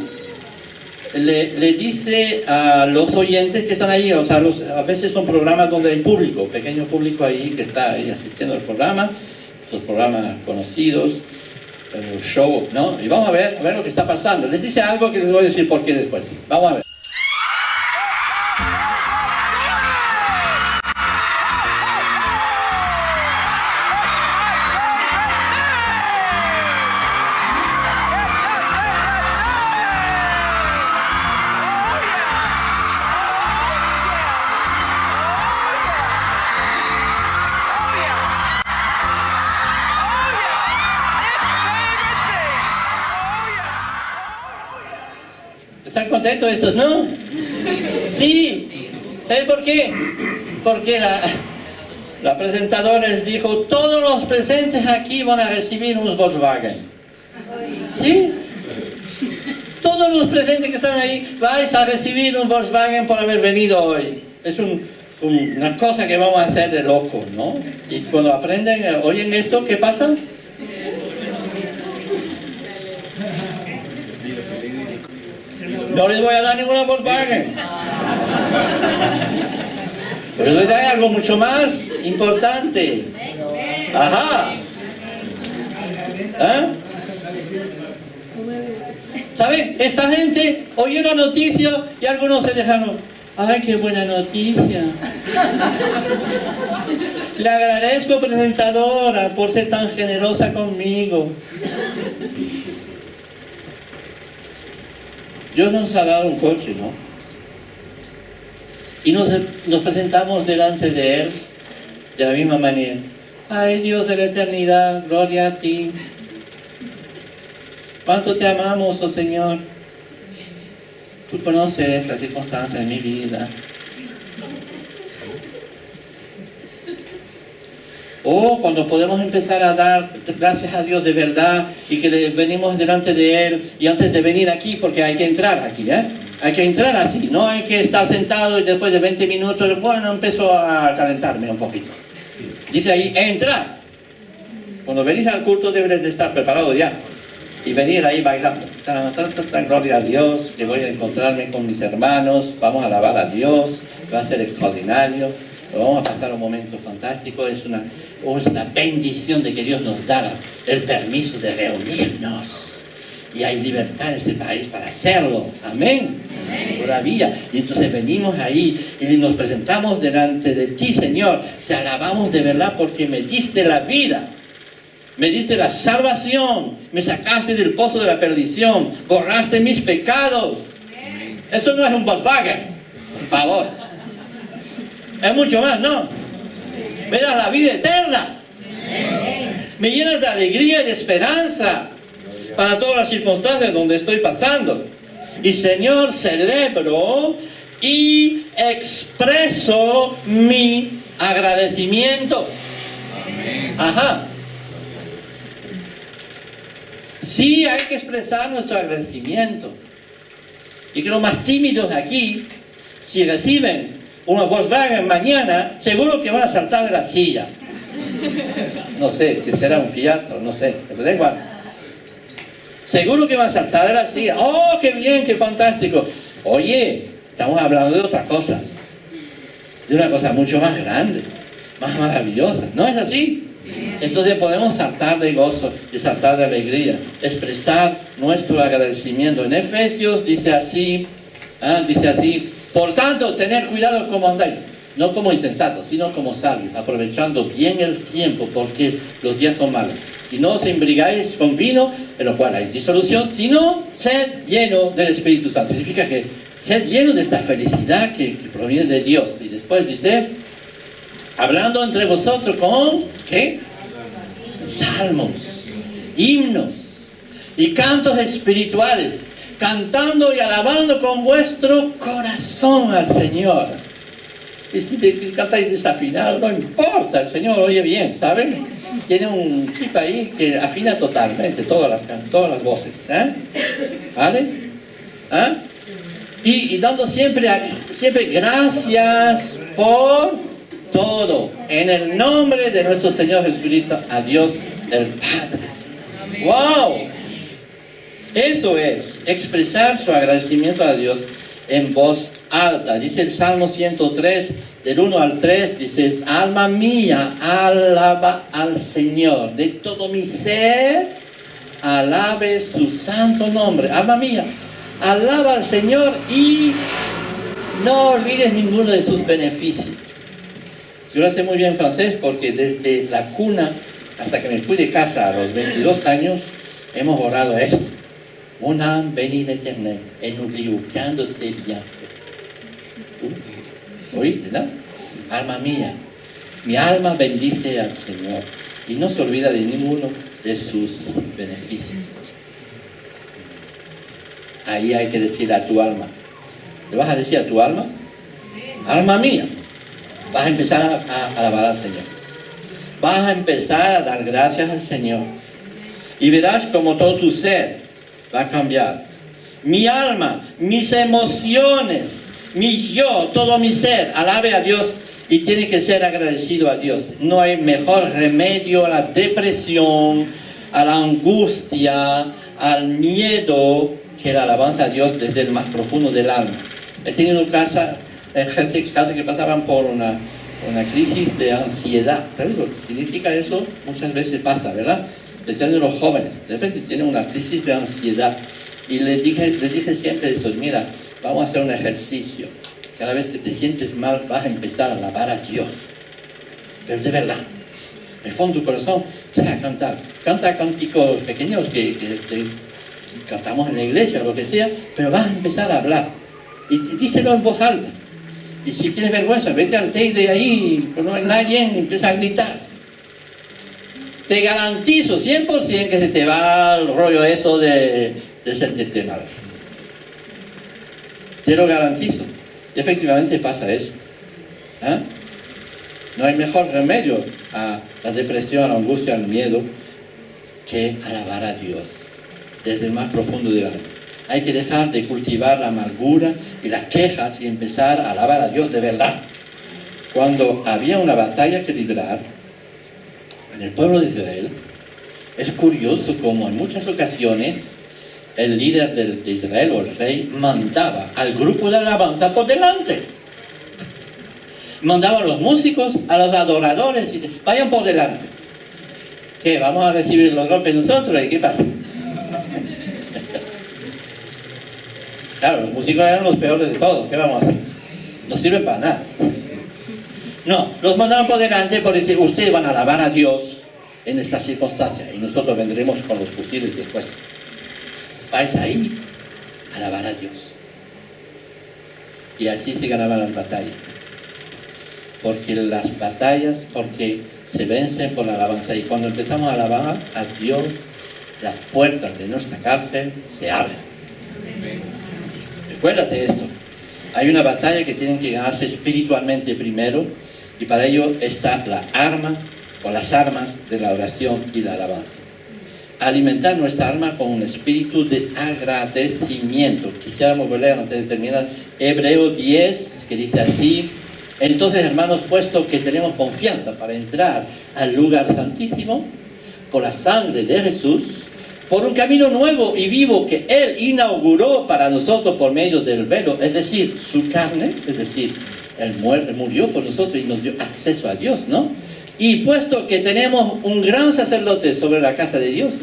le dice a los oyentes que están ahí, o sea, a veces son programas donde hay público, pequeño público ahí que está ahí asistiendo al programa, estos programas conocidos, el show, ¿no? Y vamos a ver lo que está pasando. Les dice algo que les voy a decir por qué después. Vamos a ver. ¿Están contentos estos, no? Sí. ¿Sabes por qué? Porque la presentadora les dijo: todos los presentes aquí van a recibir unos Volkswagen. ¿Sí? Todos los presentes que están ahí vais a recibir un Volkswagen por haber venido hoy. Es una cosa que vamos a hacer de loco, ¿no? Y cuando aprenden, oyen esto, ¿qué pasa? No les voy a dar ninguna Volkswagen. Pero les voy a dar algo mucho más importante. Ajá. ¿Saben? Esta gente oyó la noticia y algunos se dejaron. ¡Ay, qué buena noticia! Le agradezco, presentadora, por ser tan generosa conmigo. Dios nos ha dado un coche, ¿no? Y nos presentamos delante de Él de la misma manera. ¡Ay, Dios de la eternidad! ¡Gloria a ti! ¿Cuánto te amamos, oh Señor? Tú conoces las circunstancias de mi vida. O cuando podemos empezar a dar gracias a Dios de verdad y que venimos delante de Él y antes de venir aquí, porque hay que entrar aquí, ¿eh? Hay que entrar así, no hay que estar sentado y después de 20 minutos, bueno, empezó a calentarme un poquito. Dice ahí, entrar. Cuando venís al culto debes de estar preparado ya. Y venir ahí bailando. Gloria a Dios, que voy a encontrarme con mis hermanos, vamos a alabar a Dios, va a ser extraordinario, vamos a pasar un momento fantástico, es una bendición de que Dios nos da el permiso de reunirnos. Y hay libertad en este país para hacerlo. Amén. Amén. Todavía. Y entonces venimos ahí y nos presentamos delante de ti, Señor. Te alabamos de verdad porque me diste la vida. Me diste la salvación, me sacaste del pozo de la perdición, borraste mis pecados. Eso no es un Volkswagen, por favor. Es mucho más, ¿no? Me das la vida eterna. Me llenas de alegría y de esperanza para todas las circunstancias donde estoy pasando. Y Señor, celebro y expreso mi agradecimiento. Ajá. Sí, hay que expresar nuestro agradecimiento. Y que los más tímidos aquí, si reciben una Volkswagen mañana, seguro que van a saltar de la silla. No sé, que será un Fiat, no sé, pero da igual. Seguro que van a saltar de la silla. ¡Oh, qué bien, qué fantástico! Oye, estamos hablando de otra cosa. De una cosa mucho más grande, más maravillosa. ¿No es así? Entonces podemos saltar de gozo y saltar de alegría, expresar nuestro agradecimiento. En Efesios dice así, por tanto, tener cuidado como andáis, no como insensatos, sino como sabios, aprovechando bien el tiempo, porque los días son malos. Y no os embriaguéis con vino, en lo cual hay disolución, sino sed lleno del Espíritu Santo. Significa que sed lleno de esta felicidad que proviene de Dios. Y después dice, hablando entre vosotros con, ¿qué? Salmos, himnos y cantos espirituales, cantando y alabando con vuestro corazón al Señor. Y si cantáis desafinado, no importa, el Señor oye bien, ¿saben? Tiene un chip ahí que afina totalmente todas las voces, ¿eh? ¿Vale? ¿Eh? Y dando siempre gracias por todo, en el nombre de nuestro Señor Jesucristo, a Dios el Padre. ¡Wow! Eso es, expresar su agradecimiento a Dios en voz alta. Dice el Salmo 103, del 1 al 3, dice, alma mía, alaba al Señor. De todo mi ser, alabe su santo nombre. Alma mía, alaba al Señor y no olvides ninguno de sus beneficios. Yo lo sé muy bien francés porque desde la cuna hasta que me fui de casa a los 22 años, hemos orado esto. Mon âme bénit l'Éternel et n'oublie aucun de ses bienfaits. ¿Oíste, no? Alma mía, mi alma bendice al Señor y no se olvida de ninguno de sus beneficios. Ahí hay que decir a tu alma. ¿Le vas a decir a tu alma? Alma mía. Vas a empezar a alabar al Señor. Vas a empezar a dar gracias al Señor. Y verás como todo tu ser va a cambiar. Mi alma, mis emociones, mi yo, todo mi ser, alabe a Dios y tiene que ser agradecido a Dios. No hay mejor remedio a la depresión, a la angustia, al miedo, que la alabanza a Dios desde el más profundo del alma. He tenido gente que pasaban por una crisis de ansiedad. ¿Sabes lo que significa eso? Muchas veces pasa, ¿verdad? Especialmente los jóvenes. De repente tienen una crisis de ansiedad. Y les dije siempre eso, mira, vamos a hacer un ejercicio. Cada vez que te sientes mal, vas a empezar a alabar a Dios. Pero de verdad, en el fondo de tu corazón, empieza a cantar. Canta cánticos pequeños que cantamos en la iglesia o lo que sea, pero vas a empezar a hablar. Y díselo en voz alta. Y si tienes vergüenza, vete al Teide ahí, no hay nadie, y empieza a gritar. Te garantizo 100% que se te va el rollo eso de sentirte mal. Te lo garantizo. Y efectivamente pasa eso. ¿Eh? No hay mejor remedio a la depresión, a la angustia, al miedo, que alabar a Dios desde el más profundo del alma. Hay que dejar de cultivar la amargura y las quejas y empezar a alabar a Dios de verdad. Cuando había una batalla que librar en el pueblo de Israel, es curioso como en muchas ocasiones el líder de Israel o el rey mandaba al grupo de alabanza por delante. Mandaba a los músicos, a los adoradores, y vayan por delante. ¿Qué? ¿Vamos a recibir los golpes nosotros? ¿Y qué pasa? Claro, los músicos eran los peores de todos. ¿Qué vamos a hacer? No sirven para nada. No, los mandaban por delante por decir, ustedes van a alabar a Dios en esta circunstancia y nosotros vendremos con los fusiles después. Vais ahí a alabar a Dios. Y así se ganaban las batallas. Porque las batallas, porque se vencen por la alabanza. Y cuando empezamos a alabar a Dios, las puertas de nuestra cárcel se abren. Recuérdate esto. Hay una batalla que tienen que ganarse espiritualmente primero, y para ello está la arma o las armas de la oración y la alabanza. Alimentar nuestra alma con un espíritu de agradecimiento. Quisiéramos leer antes de terminar Hebreo 10, que dice así: entonces, hermanos, puesto que tenemos confianza para entrar al lugar santísimo por la sangre de Jesús, por un camino nuevo y vivo que Él inauguró para nosotros por medio del velo, es decir, su carne, es decir, Él murió por nosotros y nos dio acceso a Dios, ¿no? Y puesto que tenemos un gran sacerdote sobre la casa de Dios,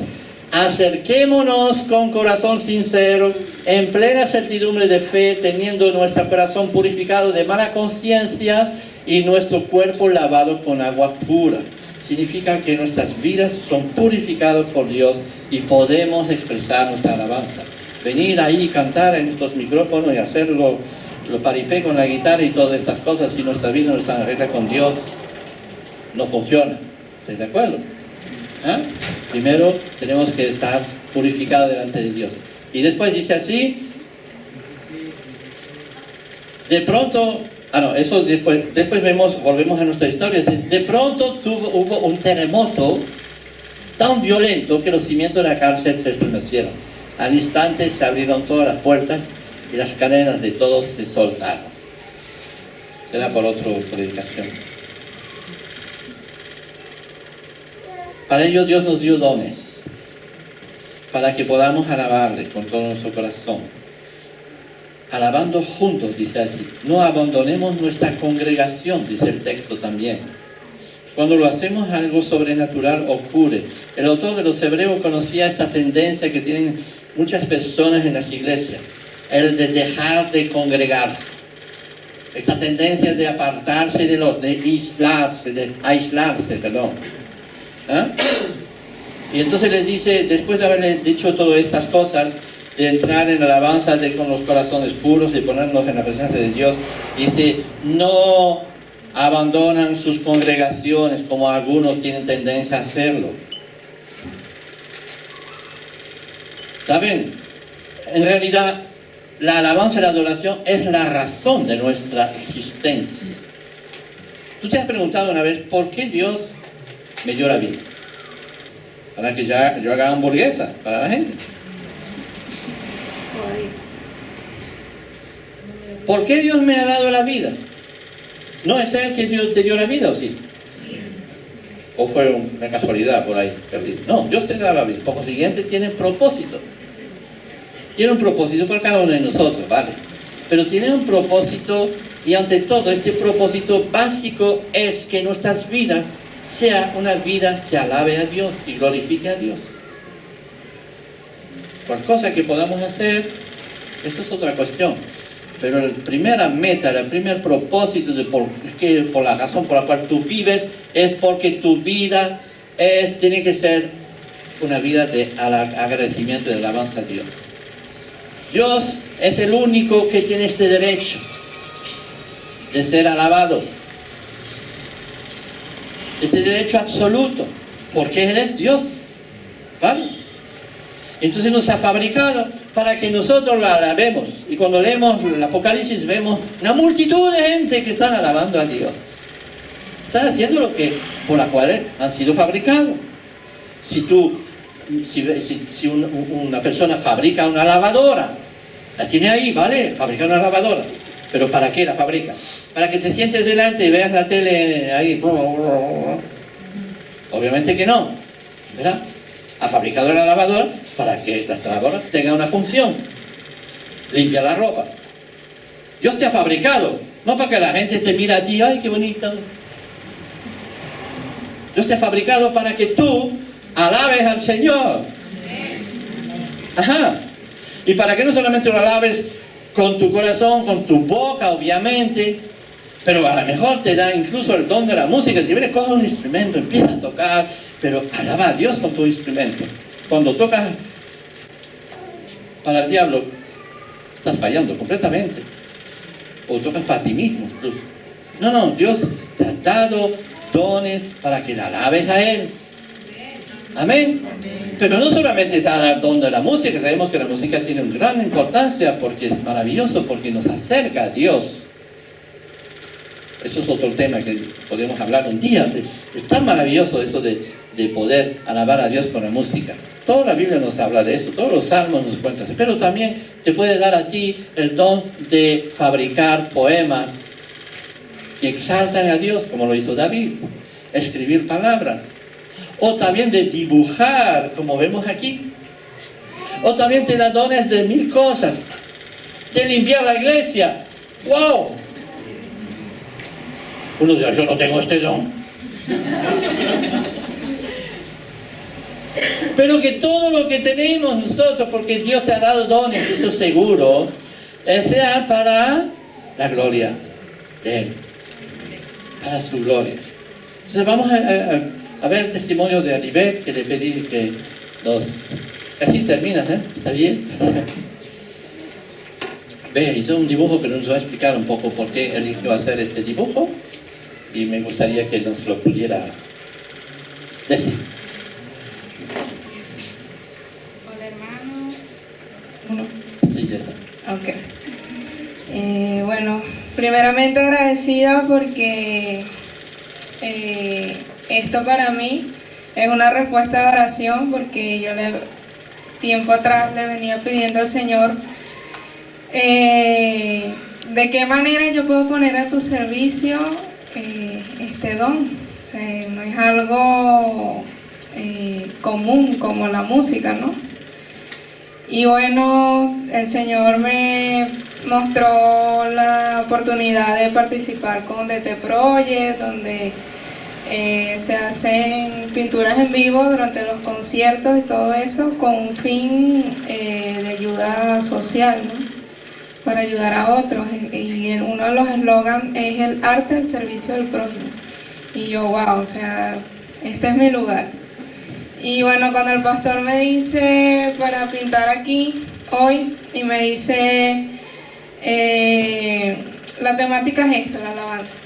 acerquémonos con corazón sincero, en plena certidumbre de fe, teniendo nuestro corazón purificado de mala conciencia y nuestro cuerpo lavado con agua pura. Significa que nuestras vidas son purificadas por Dios y podemos expresar nuestra alabanza. Venir ahí y cantar en estos micrófonos y hacerlo, lo paripé con la guitarra y todas estas cosas, si nuestra vida no está en regla con Dios, no funciona. ¿Estás de acuerdo? ¿Ah? Primero tenemos que estar purificados delante de Dios. Y después dice así, de pronto, eso después volvemos a nuestra historia. De pronto hubo un terremoto tan violento que los cimientos de la cárcel se estremecieron. Al instante se abrieron todas las puertas y las cadenas de todos se soltaron. Será por otra predicación. Para ello Dios nos dio dones, para que podamos alabarle con todo nuestro corazón. Alabando juntos, dice así. No abandonemos nuestra congregación, dice el texto también. Cuando lo hacemos, algo sobrenatural ocurre. El autor de los Hebreos conocía esta tendencia que tienen muchas personas en las iglesias, el de dejar de congregarse. Esta tendencia de apartarse de aislarse. ¿Ah? Y entonces les dice, después de haberles dicho todas estas cosas, de entrar en alabanza con los corazones puros, de ponernos en la presencia de Dios, dice, no abandonan sus congregaciones como algunos tienen tendencia a hacerlo. ¿Saben? En realidad, la alabanza y la adoración es la razón de nuestra existencia. ¿Tú te has preguntado una vez por qué Dios me dio la vida? Para que yo haga hamburguesa para la gente. ¿Por qué Dios me ha dado la vida? ¿No es Él que Dios te dio la vida o sí? ¿O fue una casualidad por ahí? No, Dios te da la vida. Por consiguiente tiene propósito. Tiene un propósito por cada uno de nosotros, ¿vale? Pero tiene un propósito, y ante todo este propósito básico es que nuestras vidas sea una vida que alabe a Dios y glorifique a Dios. Cualquier cosa que podamos hacer, esto es otra cuestión. Pero la primera meta, el primer propósito de por la razón por la cual tú vives es porque tu vida tiene que ser una vida de agradecimiento y de alabanza a Dios. Dios es el único que tiene este derecho de ser alabado. Este derecho absoluto, porque Él es Dios. ¿Vale? Entonces nos ha fabricado para que nosotros lo alabemos. Y cuando leemos el Apocalipsis vemos una multitud de gente que están alabando a Dios. Están haciendo lo que por la cual han sido fabricados. Si una persona fabrica una lavadora, la tiene ahí, ¿vale? Fabrica una lavadora. ¿Pero para qué la fabrica? Para que te sientes delante y veas la tele ahí. Obviamente que no, ¿verdad? Ha fabricado la lavadora para que la lavadora tenga una función. Limpia la ropa. Dios te ha fabricado, no para que la gente te mire a ti, ¡ay, qué bonito! Dios te ha fabricado para que tú alabes al Señor. Ajá. Y para que no solamente lo alabes con tu corazón, con tu boca, obviamente, pero a lo mejor te da incluso el don de la música. Si vienes, coge un instrumento, empieza a tocar, pero alaba a Dios con tu instrumento. Cuando tocas para el diablo, estás fallando completamente. O tocas para ti mismo incluso. No, Dios te ha dado dones para que le alabes a Él. Amén. Pero no solamente está el don de la música, sabemos que la música tiene una gran importancia porque es maravilloso, porque nos acerca a Dios. Eso es otro tema que podemos hablar un día. Es tan maravilloso eso de poder alabar a Dios con la música. Toda la Biblia nos habla de esto, todos los salmos nos cuentan. Pero también te puede dar a ti el don de fabricar poemas que exaltan a Dios, como lo hizo David. Escribir palabras. O también de dibujar, como vemos aquí. O también te da dones de 1000 cosas. De limpiar la iglesia. ¡Wow! Uno dirá, yo no tengo este don. Pero que todo lo que tenemos nosotros, porque Dios te ha dado dones, esto es seguro, sea para la gloria de Él. Para su gloria. Entonces vamos a ver el testimonio de Alibet, que le pedí que nos... Casi terminas, ¿eh? ¿Está bien? Ve, hizo un dibujo, pero nos va a explicar un poco por qué eligió hacer este dibujo. Y me gustaría que nos lo pudiera decir. Hola, hermano. ¿Uno? Sí, ya está. Ok. Bueno, primeramente agradecida porque esto para mí es una respuesta de oración, porque yo tiempo atrás le venía pidiendo al Señor de qué manera yo puedo poner a tu servicio este don. O sea, no es algo común como la música, ¿no? Y bueno, el Señor me mostró la oportunidad de participar con DT Project, donde se hacen pinturas en vivo durante los conciertos y todo eso, con un fin de ayuda social, ¿no? Para ayudar a otros. Y uno de los eslogans es el arte al servicio del prójimo. Y yo, wow, o sea, este es mi lugar. Y bueno, cuando el pastor me dice para pintar aquí hoy, y me dice la temática es esto, la alabanza,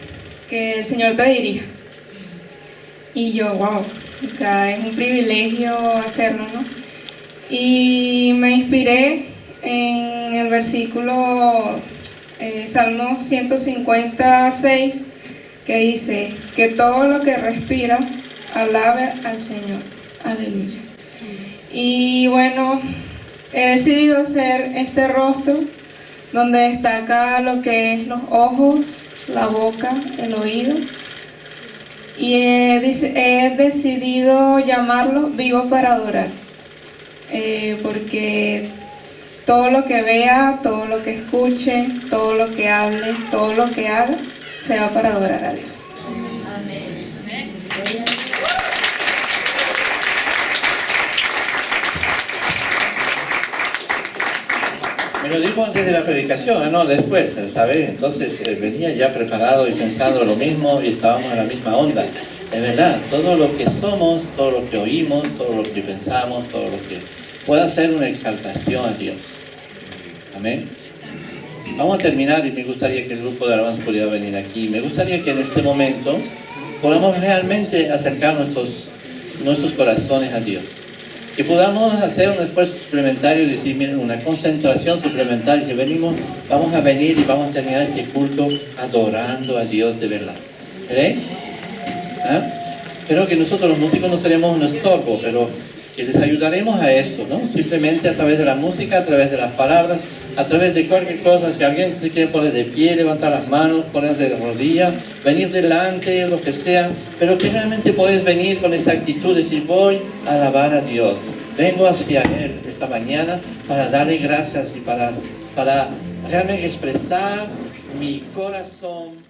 que el Señor te dirija. Y yo, wow, o sea, es un privilegio hacerlo, ¿no? Y me inspiré en el versículo Salmo 156, que dice que todo lo que respira alabe al Señor. Aleluya. Y bueno, he decidido hacer este rostro donde destaca lo que es los ojos, la boca, el oído. Y he decidido llamarlo Vivo para Adorar, porque todo lo que vea, todo lo que escuche, todo lo que hable, todo lo que haga, sea para adorar a Dios. Amén. Me lo dijo antes de la predicación, no después, ¿sabes? Entonces venía ya preparado y pensando lo mismo y estábamos en la misma onda. Es verdad, todo lo que somos, todo lo que oímos, todo lo que pensamos, todo lo que pueda ser una exaltación a Dios. Amén. Vamos a terminar y me gustaría que el grupo de alabanza pudiera venir aquí. Me gustaría que en este momento podamos realmente acercar nuestros corazones a Dios. Que podamos hacer un esfuerzo suplementario y decir, miren, una concentración suplementaria, que vamos a venir y vamos a terminar este culto adorando a Dios de verdad. ¿Creen? ¿Ah? Creo que nosotros los músicos no seremos un estorbo, pero que les ayudaremos a esto, ¿no? Simplemente a través de la música, a través de las palabras, a través de cualquier cosa. Si alguien se quiere poner de pie, levantar las manos, ponerse de rodillas, venir delante, lo que sea, pero que realmente podés venir con esta actitud de decir, voy a alabar a Dios. Vengo hacia Él esta mañana para darle gracias y para realmente expresar mi corazón.